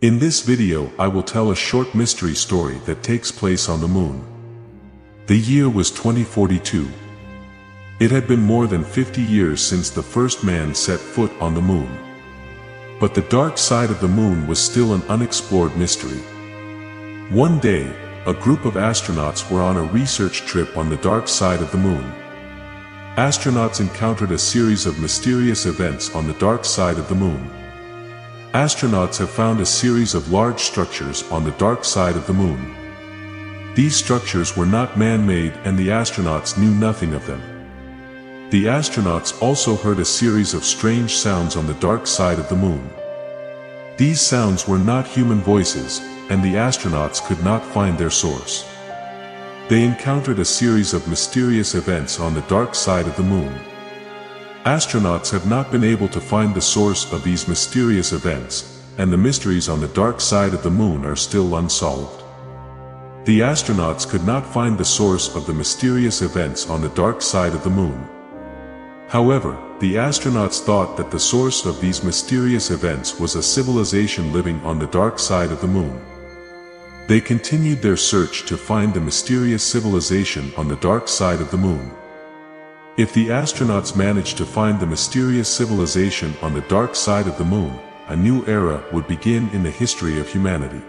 In this video I will tell a short mystery story that takes place on the moon. The year was 2042. It had been more than 50 years since the first man set foot on the moon. But the dark side of the moon was still an unexplored mystery. One day, a group of astronauts were on a research trip on the dark side of the moon. Astronauts encountered a series of mysterious events on the dark side of the moon. Astronauts have found a series of large structures on the dark side of the moon. These structures were not man-made and the astronauts knew nothing of them. The astronauts also heard a series of strange sounds on the dark side of the moon. These sounds were not human voices, and the astronauts could not find their source. They encountered a series of mysterious events on the dark side of the moon. Astronauts have not been able to find the source of these mysterious events, and the mysteries on the dark side of the moon are still unsolved. The astronauts could not find the source of the mysterious events on the dark side of the moon. However, the astronauts thought that the source of these mysterious events was a civilization living on the dark side of the moon. They continued their search to find the mysterious civilization on the dark side of the moon. If the astronauts managed to find the mysterious civilization on the dark side of the moon, a new era would begin in the history of humanity.